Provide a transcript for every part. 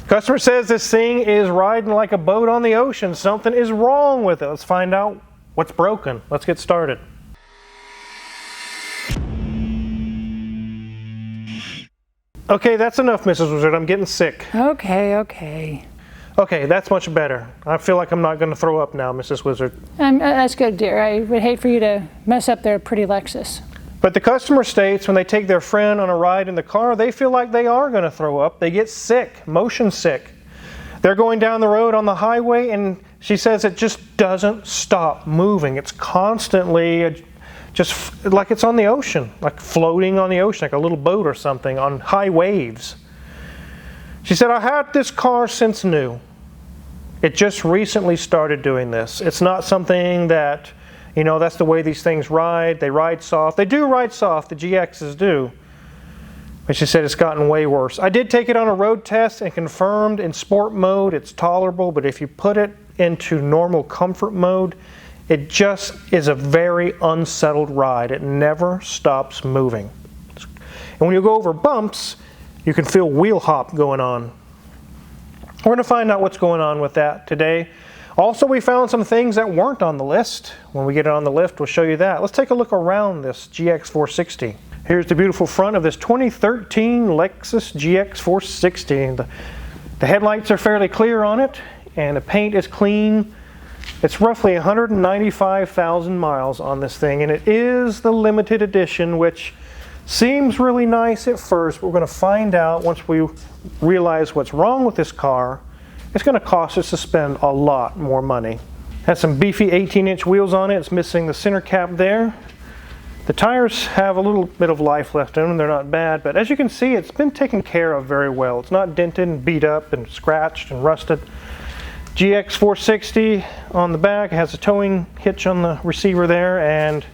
Customer says this thing is riding like a boat on the ocean. Something is wrong with it. Let's find out what's broken. Let's get started. Okay, that's enough, Mrs. Wizard. I'm getting sick. Okay. Okay, that's much better. I feel like I'm not going to throw up now, Mrs. Wizard. That's good, dear. I would hate for you to mess up their pretty Lexus. But the customer states when they take their friend on a ride in the car, they feel like they are going to throw up. They get sick, motion sick. They're going down the road on the highway, and she says it just doesn't stop moving. It's constantly just like it's on the ocean, like floating on the ocean, like a little boat or something on high waves. She said, I had this car since new. It just recently started doing this. It's not something that, you know, that's the way these things ride. They ride soft. They do ride soft, the GXs do. But she said it's gotten way worse. I did take it on a road test and confirmed in sport mode it's tolerable, but if you put it into normal comfort mode, it just is a very unsettled ride. It never stops moving. And when you go over bumps, you can feel wheel hop going on. We're going to find out what's going on with that today. Also, we found some things that weren't on the list. When we get it on the lift, we'll show you that. Let's take a look around this GX460. Here's the beautiful front of this 2013 Lexus GX460. The headlights are fairly clear on it, and the paint is clean. It's roughly 195,000 miles on this thing, and it is the limited edition, which seems really nice at first. We're going to find out once we realize what's wrong with this car. It's going to cost us to spend a lot more money. Has some beefy 18-inch wheels on it. It's missing the center cap there. The tires have a little bit of life left in them. They're not bad, but as you can see, it's been taken care of very well. It's not dented and beat up and scratched and rusted. GX460 on the back. It has a towing hitch on the receiver there, and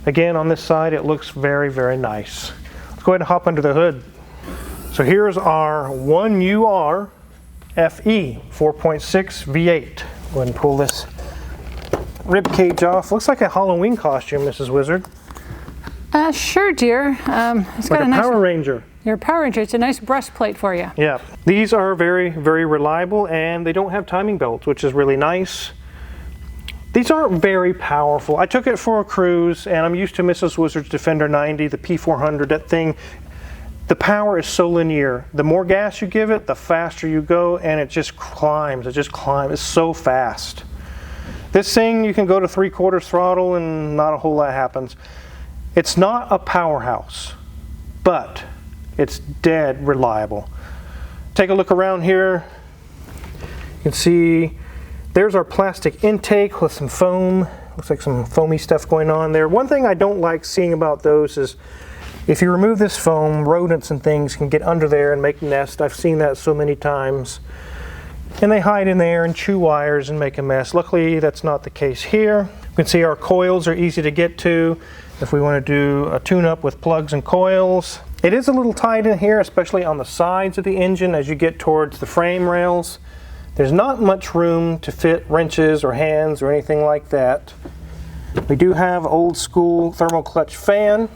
again on this side it looks very, very nice. Let's go ahead and hop under the hood. So here's our 1UR FE 4.6 V8. Go ahead and pull this rib cage off. Looks like a Halloween costume, Mrs. Wizard. Sure, dear. It's like got a nice Power Ranger. Your Power Ranger. It's a nice breastplate for you. Yeah. These are very, very reliable, and they don't have timing belts, which is really nice. These aren't very powerful. I took it for a cruise, and I'm used to Mrs. Wizard's Defender 90, the P400. That thing, the power is so linear. The more gas you give it, the faster you go, and it just climbs. It just climbs. It's so fast. This thing, you can go to 3/4 throttle, and not a whole lot happens. It's not a powerhouse, but it's dead reliable. Take a look around here. You can see there's our plastic intake with some foam. Looks like some foamy stuff going on there. One thing I don't like seeing about those is if you remove this foam, rodents and things can get under there and make nests. I've seen that so many times. And they hide in there and chew wires and make a mess. Luckily, that's not the case here. You can see our coils are easy to get to if we want to do a tune-up with plugs and coils. It is a little tight in here, especially on the sides of the engine as you get towards the frame rails. There's not much room to fit wrenches or hands or anything like that. We do have old school thermal clutch fan,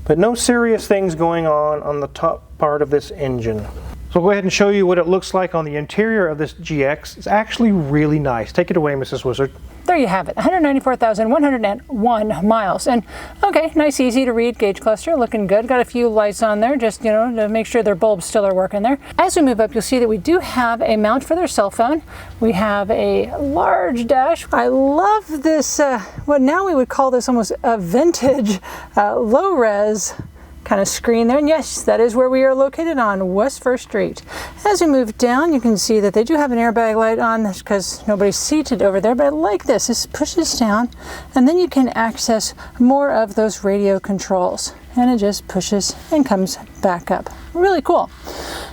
but no serious things going on the top part of this engine. So I'll go ahead and show you what it looks like on the interior of this GX. It's actually really nice. Take it away, Mrs. Wizard. There you have it, 194,101 miles. And okay, nice, easy to read gauge cluster, looking good. Got a few lights on there, just, you know, to make sure their bulbs still are working there. As we move up, you'll see that we do have a mount for their cell phone. We have a large dash. I love this, what now we would call this almost a vintage low-res kind of screen there, and yes, that is where we are located on West 1st Street. As we move down, you can see that they do have an airbag light on because nobody's seated over there, but I like this. This pushes down, and then you can access more of those radio controls, and it just pushes and comes back up. Really cool.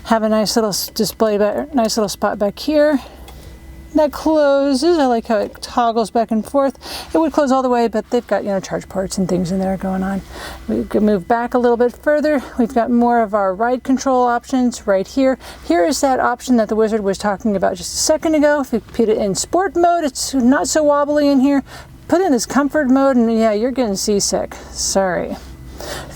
Have a nice little display, nice little spot back here. That closes. I like how it toggles back and forth. It would close all the way, but they've got, you know, charge ports and things in there going on. We can move back a little bit further. We've got more of our ride control options right here. Here is that option that the Wizard was talking about just a second ago. If you put it in sport mode, it's not so wobbly in here. Put it in this comfort mode, and yeah, you're getting seasick. Sorry.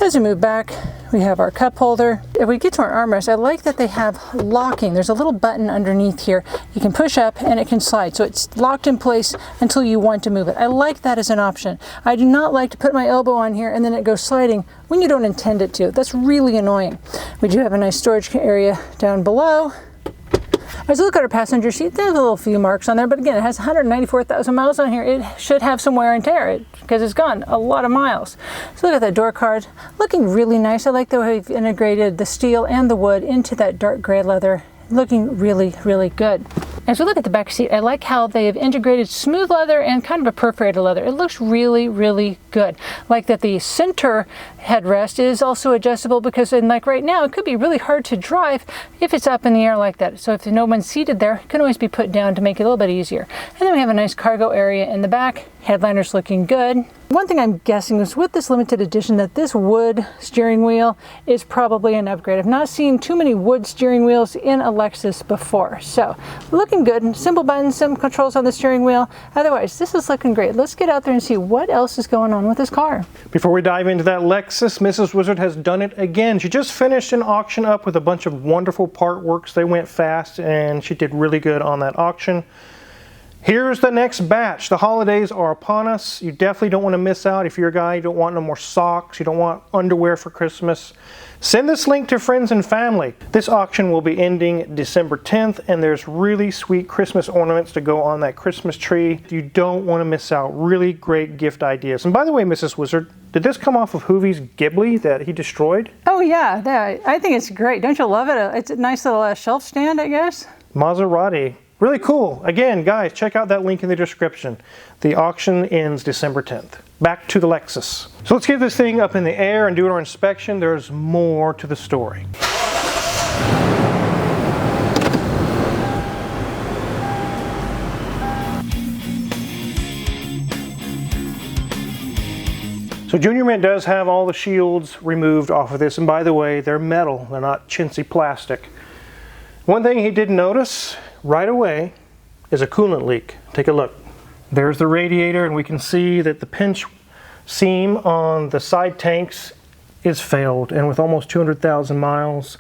As we move back, we have our cup holder. If we get to our armrest, I like that they have locking. There's a little button underneath here. You can push up and it can slide. So it's locked in place until you want to move it. I like that as an option. I do not like to put my elbow on here and then it goes sliding when you don't intend it to. That's really annoying. We do have a nice storage area down below. As we look at our passenger seat, there's a little few marks on there, but again, it has 194,000 miles on here. It should have some wear and tear because it's gone a lot of miles. So look at that door card, looking really nice. I like the way we've integrated the steel and the wood into that dark gray leather. Looking really, really good. As we look at the back seat, I like how they have integrated smooth leather and kind of a perforated leather. It looks really, really good. Like that the center headrest is also adjustable because like right now, it could be really hard to drive if it's up in the air like that. So if no one's seated there, it can always be put down to make it a little bit easier. And then we have a nice cargo area in the back. Headliner's looking good. One thing I'm guessing is with this limited edition that this wood steering wheel is probably an upgrade. I've not seen too many wood steering wheels in a Lexus before. So looking good. Simple buttons, some controls on the steering wheel. Otherwise, this is looking great. Let's get out there and see what else is going on with this car. Before we dive into that Lexus, Mrs. Wizard has done it again. She just finished an auction up with a bunch of wonderful part works. They went fast and she did really good on that auction. Here's the next batch. The holidays are upon us. You definitely don't want to miss out. If you're a guy, you don't want no more socks, you don't want underwear for Christmas, send this link to friends and family. This auction will be ending December 10th, and there's really sweet Christmas ornaments to go on that Christmas tree. You don't want to miss out. Really great gift ideas. And by the way, Mrs. Wizard, did this come off of Hoovie's Ghibli that he destroyed? Oh yeah, I think it's great. Don't you love it? It's a nice little shelf stand, I guess. Maserati. Really cool. Again, guys, check out that link in the description. The auction ends December 10th. Back to the Lexus. So let's get this thing up in the air and do our inspection. There's more to the story. So Junior Mint does have all the shields removed off of this. And by the way, they're metal. They're not chintzy plastic. One thing he did notice right away is a coolant leak. Take a look. There's the radiator, and we can see that the pinch seam on the side tanks is failed, and with almost 200,000 miles,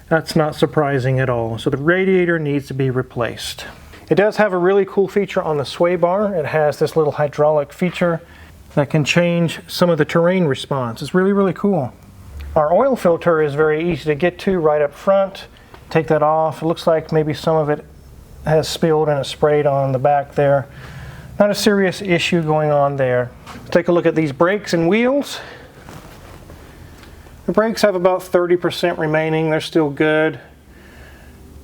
that's not surprising at all. So the radiator needs to be replaced. It does have a really cool feature on the sway bar. It has this little hydraulic feature that can change some of the terrain response. It's really, really cool. Our oil filter is very easy to get to right up front. Take that off. It looks like maybe some of it has spilled and it's sprayed on the back there. Not a serious issue going on there. Take a look at these brakes and wheels. The brakes have about 30% remaining. They're still good.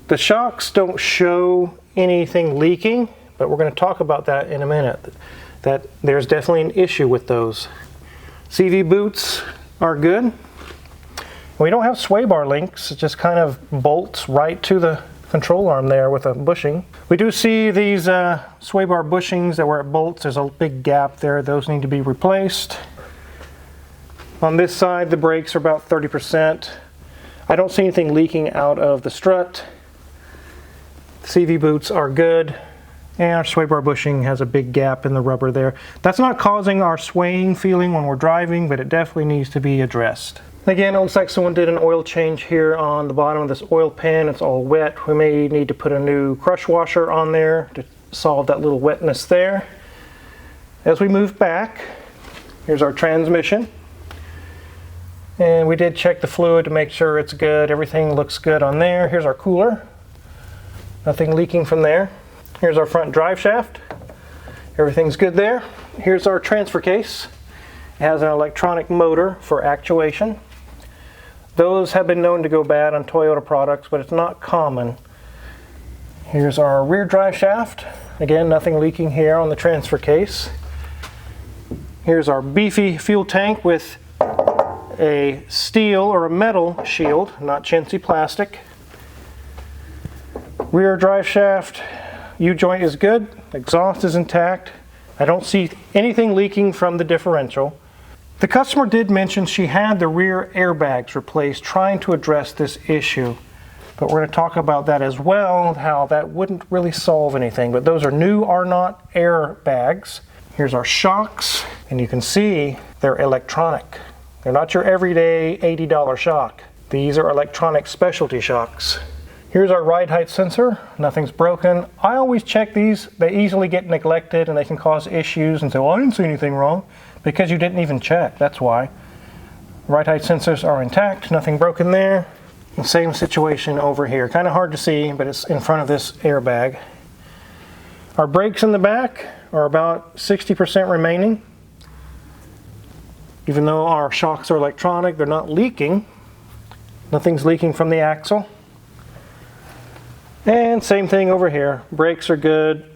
The shocks don't show anything leaking, but we're going to talk about that in a minute. That there's definitely an issue with those. CV boots are good. We don't have sway bar links. It just kind of bolts right to the control arm there with a bushing. We do see these sway bar bushings that were at bolts. There's a big gap there. Those need to be replaced. On this side, the brakes are about 30%. I don't see anything leaking out of the strut. CV boots are good. And our sway bar bushing has a big gap in the rubber there. That's not causing our swaying feeling when we're driving, but it definitely needs to be addressed. Again, it looks like someone did an oil change here on the bottom of this oil pan. It's all wet. We may need to put a new crush washer on there to solve that little wetness there. As we move back, here's our transmission. And we did check the fluid to make sure it's good. Everything looks good on there. Here's our cooler. Nothing leaking from there. Here's our front drive shaft. Everything's good there. Here's our transfer case. It has an electronic motor for actuation. Those have been known to go bad on Toyota products, but it's not common. Here's our rear drive shaft. Again, nothing leaking here on the transfer case. Here's our beefy fuel tank with a steel or a metal shield, not chintzy plastic. Rear drive shaft, U-joint is good. Exhaust is intact. I don't see anything leaking from the differential. The customer did mention she had the rear airbags replaced, trying to address this issue. But we're going to talk about that as well, how that wouldn't really solve anything. But those are new R-Knot airbags. Here's our shocks, and you can see they're electronic. They're not your everyday $80 shock. These are electronic specialty shocks. Here's our ride height sensor. Nothing's broken. I always check these. They easily get neglected and they can cause issues and say, well, I didn't see anything wrong, because you didn't even check. That's why. Ride height sensors are intact. Nothing broken there. The same situation over here. Kind of hard to see, but it's in front of this airbag. Our brakes in the back are about 60% remaining. Even though our shocks are electronic, they're not leaking. Nothing's leaking from the axle. And same thing over here. Brakes are good.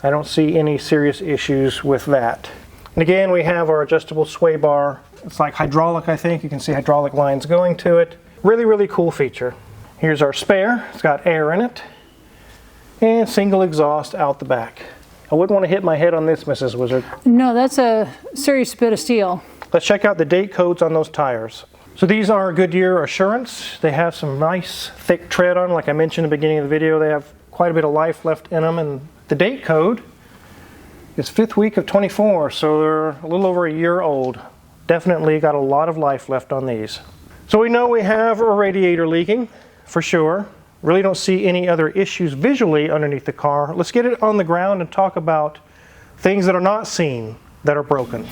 I don't see any serious issues with that. And again, we have our adjustable sway bar. It's like hydraulic, I think. You can see hydraulic lines going to it. Really, really cool feature. Here's our spare. It's got air in it. And single exhaust out the back. I wouldn't want to hit my head on this, Mrs. Wizard. No, that's a serious bit of steel. Let's check out the date codes on those tires. So these are Goodyear Assurance. They have some nice thick tread on them. Like I mentioned in the beginning of the video, they have quite a bit of life left in them. And the date code is 5th week of 24, so they're a little over a year old. Definitely got a lot of life left on these. So we know we have a radiator leaking, for sure. Really don't see any other issues visually underneath the car. Let's get it on the ground and talk about things that are not seen that are broken.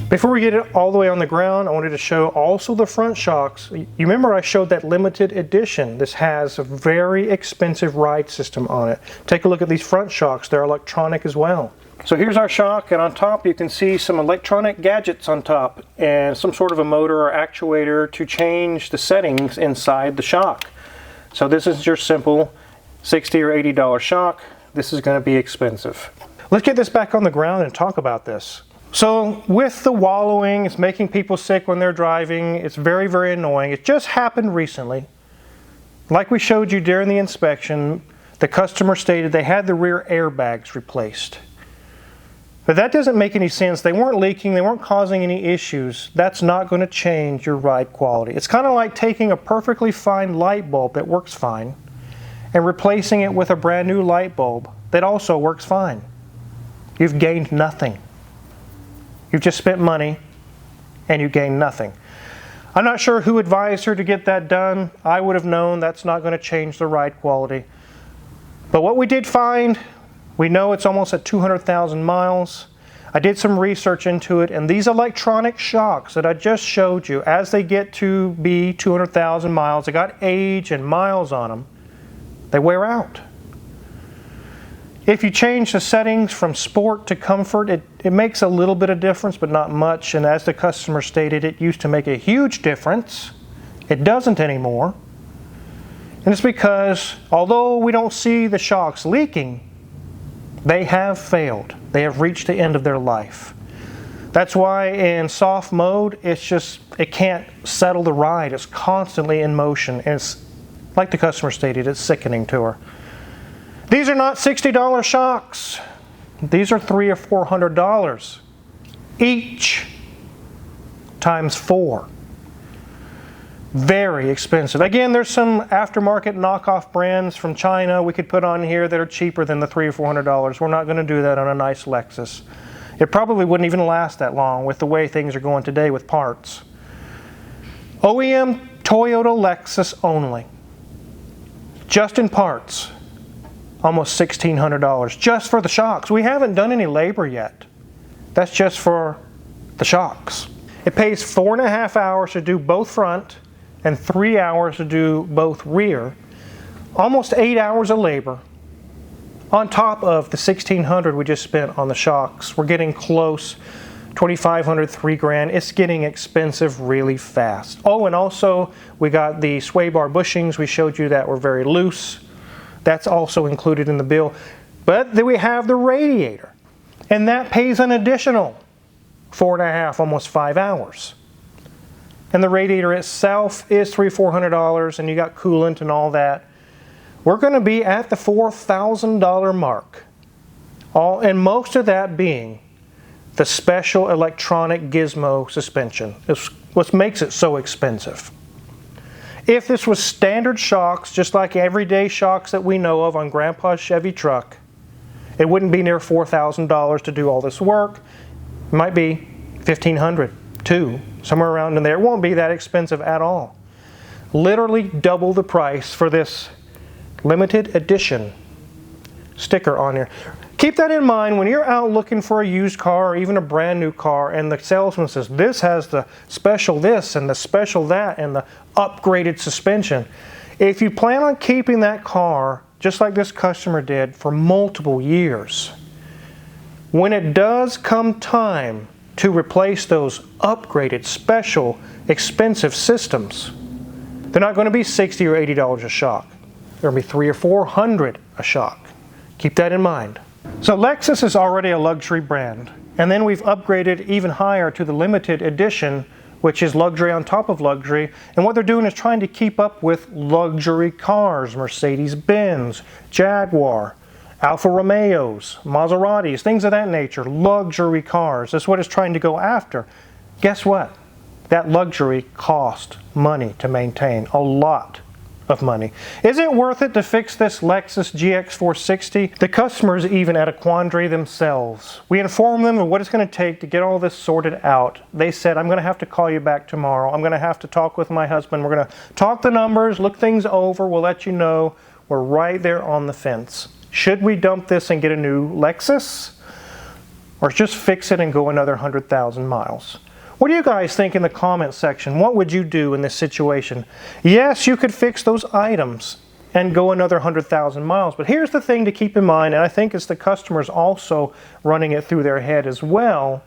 Before we get it all the way on the ground, I wanted to show also the front shocks. You remember I showed that limited edition. This has a very expensive ride system on it. Take a look at these front shocks. They're electronic as well. So here's our shock, and on top you can see some electronic gadgets on top and some sort of a motor or actuator to change the settings inside the shock. So this is your simple $60 or $80 shock. This is going to be expensive. Let's get this back on the ground and talk about this. So with the wallowing, it's making people sick when they're driving. It's very, very annoying. It just happened recently. Like we showed you during the inspection, the customer stated they had the rear airbags replaced. But that doesn't make any sense. They weren't leaking. They weren't causing any issues. That's not going to change your ride quality. It's kind of like taking a perfectly fine light bulb that works fine and replacing it with a brand new light bulb that also works fine. You've gained nothing. You've just spent money and you gained nothing. I'm not sure who advised her to get that done. I would have known that's not going to change the ride quality. But what we did find, we know it's almost at 200,000 miles. I did some research into it, and these electronic shocks that I just showed you, as they get to be 200,000 miles, they got age and miles on them, they wear out. If you change the settings from sport to comfort, it makes a little bit of difference, but not much. And as the customer stated, it used to make a huge difference. It doesn't anymore. And it's because, although we don't see the shocks leaking, they have failed. They have reached the end of their life. That's why in soft mode, it can't settle the ride. It's constantly in motion. And it's, like the customer stated, it's sickening to her. These are not $60 shocks. These are $300 or $400 each, times 4. Very expensive. Again, there's some aftermarket knockoff brands from China we could put on here that are cheaper than the $300 or $400. We're not going to do that on a nice Lexus. It probably wouldn't even last that long with the way things are going today with parts. OEM Toyota Lexus only. Just in parts. Almost $1,600 just for the shocks. We haven't done any labor yet. That's just for the shocks. It pays 4.5 hours to do both front and 3 hours to do both rear. Almost 8 hours of labor on top of the $1,600 we just spent on the shocks. We're getting close. $2,500, $3,000. It's getting expensive really fast. Oh, and also we got the sway bar bushings we showed you that were very loose. That's also included in the bill. But then we have the radiator, and that pays an additional 4.5, almost 5 hours. And the radiator itself is $300, $400, and you got coolant and all that. We're going to be at the $4,000 mark. And most of that being the special electronic gizmo suspension. It's what makes it so expensive. If this was standard shocks, just like everyday shocks that we know of on Grandpa's Chevy truck, it wouldn't be near $4,000 to do all this work. It might be $1,500, $2,000, somewhere around in there. It won't be that expensive at all. Literally double the price for this limited edition sticker on here. Keep that in mind when you're out looking for a used car or even a brand new car and the salesman says this has the special this and the special that and the upgraded suspension. If you plan on keeping that car just like this customer did for multiple years, when it does come time to replace those upgraded, special, expensive systems, they're not going to be $60 or $80 a shock. They're going to be $300 or $400 a shock. Keep that in mind. So Lexus is already a luxury brand, and then we've upgraded even higher to the limited edition, which is luxury on top of luxury, and what they're doing is trying to keep up with luxury cars, Mercedes-Benz, Jaguar, Alfa Romeos, Maseratis, things of that nature, luxury cars. That's what it's trying to go after. Guess what? That luxury costs money to maintain, a lot of money. Is it worth it to fix this Lexus GX460? The customers even at a quandary themselves. We informed them of what it's going to take to get all this sorted out. They said, I'm going to have to call you back tomorrow. I'm going to have to talk with my husband. We're going to talk the numbers, look things over. We'll let you know. We're right there on the fence. Should we dump this and get a new Lexus? Or just fix it and go another 100,000 miles? What do you guys think in the comment section? What would you do in this situation? Yes, you could fix those items and go another 100,000 miles. But here's the thing to keep in mind, and I think it's the customers also running it through their head as well.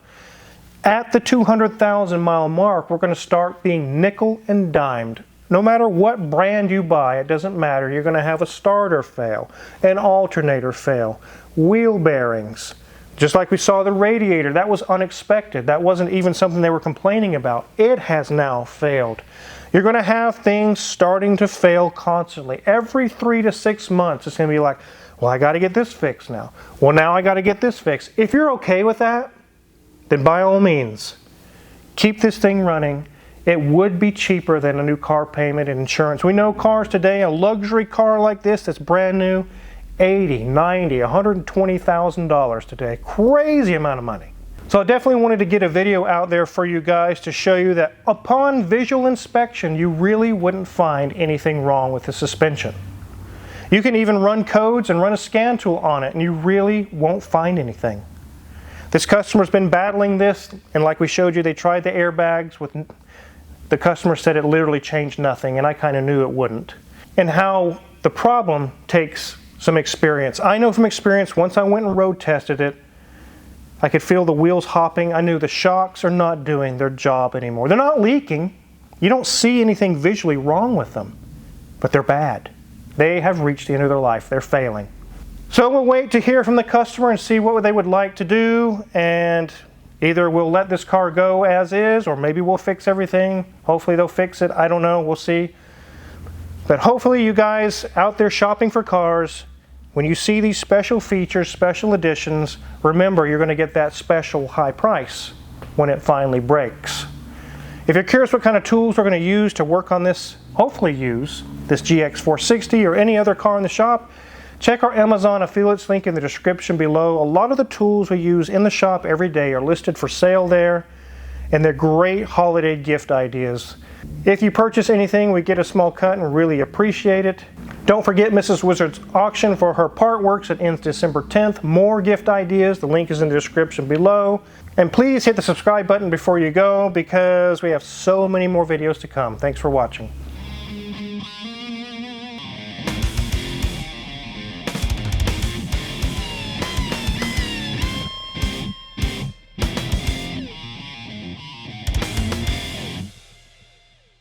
At the 200,000 mile mark, we're going to start being nickel and dimed. No matter what brand you buy, it doesn't matter. You're going to have a starter fail, an alternator fail, wheel bearings. Just like we saw the radiator, that was unexpected. That wasn't even something they were complaining about. It has now failed. You're going to have things starting to fail constantly. Every 3 to 6 months, it's going to be like, well, I got to get this fixed now. Well, now I got to get this fixed. If you're okay with that, then by all means, keep this thing running. It would be cheaper than a new car payment and insurance. We know cars today, a luxury car like this that's brand new, $80,000, $90,000, $120,000 today. Crazy amount of money. So I definitely wanted to get a video out there for you guys to show you that upon visual inspection, you really wouldn't find anything wrong with the suspension. You can even run codes and run a scan tool on it, and you really won't find anything. This customer's been battling this, and like we showed you, they tried the airbags. The customer said it literally changed nothing, and I kind of knew it wouldn't. And how the problem takes some experience. I know from experience, once I went and road tested it, I could feel the wheels hopping. I knew the shocks are not doing their job anymore. They're not leaking. You don't see anything visually wrong with them, but they're bad. They have reached the end of their life. They're failing. So we'll wait to hear from the customer and see what they would like to do, and either we'll let this car go as is, or maybe we'll fix everything. Hopefully they'll fix it. I don't know. We'll see. But hopefully you guys out there shopping for cars, when you see these special features, special editions, remember you're going to get that special high price when it finally breaks. If you're curious what kind of tools we're going to use to work on this, hopefully use this GX460 or any other car in the shop, check our Amazon affiliates link in the description below. A lot of the tools we use in the shop every day are listed for sale there, and they're great holiday gift ideas. If you purchase anything, we get a small cut and really appreciate it. Don't forget Mrs. Wizard's auction for her part works. It ends December 10th. More gift ideas. The link is in the description below. And please hit the subscribe button before you go, because we have so many more videos to come. Thanks for watching.